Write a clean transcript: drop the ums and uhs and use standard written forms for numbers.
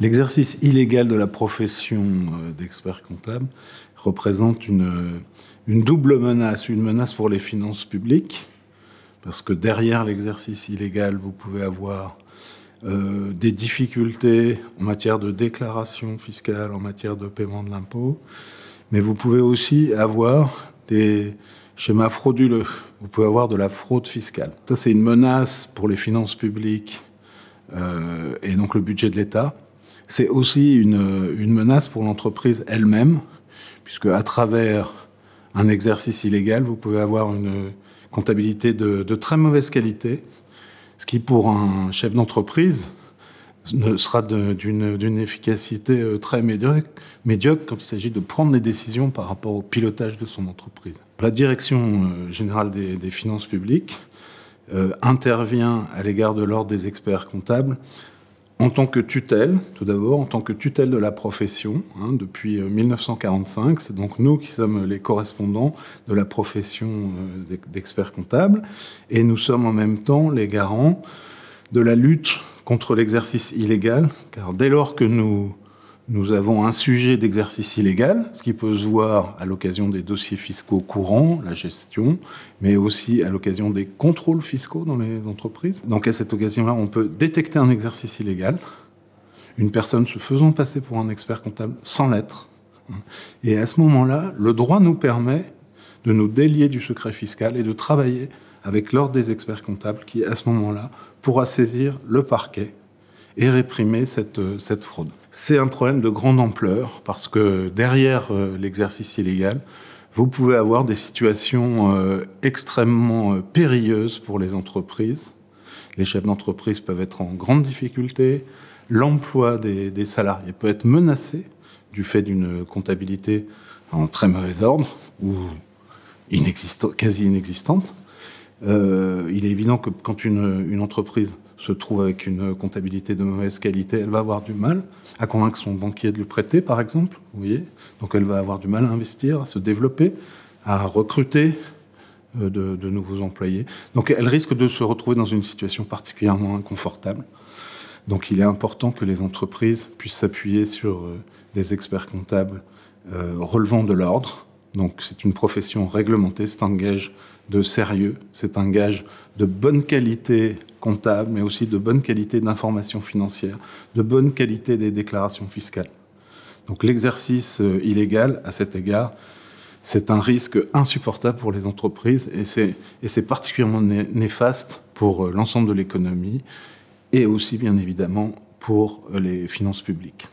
L'exercice illégal de la profession d'expert comptable représente une double menace. Une menace pour les finances publiques, parce que derrière l'exercice illégal, vous pouvez avoir des difficultés en matière de déclaration fiscale, en matière de paiement de l'impôt, mais vous pouvez aussi avoir des schémas frauduleux. Vous pouvez avoir de la fraude fiscale. Ça, c'est une menace pour les finances publiques et donc le budget de l'État. C'est aussi une menace pour l'entreprise elle-même, puisque à travers un exercice illégal, vous pouvez avoir une comptabilité de très mauvaise qualité, ce qui, pour un chef d'entreprise, sera d'une efficacité très médiocre quand il s'agit de prendre les décisions par rapport au pilotage de son entreprise. La Direction générale des finances publiques intervient à l'égard de l'ordre des experts comptables en tant que tutelle, tout d'abord, en tant que tutelle de la profession, depuis 1945. C'est donc nous qui sommes les correspondants de la profession d'experts comptables. Et nous sommes en même temps les garants de la lutte contre l'exercice illégal, car dès lors que nous avons un sujet d'exercice illégal, ce qui peut se voir à l'occasion des dossiers fiscaux courants, la gestion, mais aussi à l'occasion des contrôles fiscaux dans les entreprises. Donc à cette occasion-là, on peut détecter un exercice illégal, une personne se faisant passer pour un expert comptable sans l'être. Et à ce moment-là, le droit nous permet de nous délier du secret fiscal et de travailler avec l'ordre des experts comptables qui, à ce moment-là, pourra saisir le parquet et réprimer cette fraude. C'est un problème de grande ampleur parce que derrière l'exercice illégal, vous pouvez avoir des situations extrêmement périlleuses pour les entreprises. Les chefs d'entreprise peuvent être en grande difficulté. L'emploi des salariés peut être menacé du fait d'une comptabilité en très mauvais ordre ou quasi inexistante. Il est évident que quand une entreprise se trouve avec une comptabilité de mauvaise qualité, elle va avoir du mal à convaincre son banquier de lui prêter, par exemple. Vous voyez, donc elle va avoir du mal à investir, à se développer, à recruter de nouveaux employés. Donc elle risque de se retrouver dans une situation particulièrement inconfortable. Donc il est important que les entreprises puissent s'appuyer sur des experts comptables relevant de l'ordre. Donc c'est une profession réglementée, c'est un gage de sérieux, c'est un gage de bonne qualité comptable, mais aussi de bonne qualité d'information financière, de bonne qualité des déclarations fiscales. Donc l'exercice illégal, à cet égard, c'est un risque insupportable pour les entreprises et c'est particulièrement néfaste pour l'ensemble de l'économie et aussi, bien évidemment, pour les finances publiques.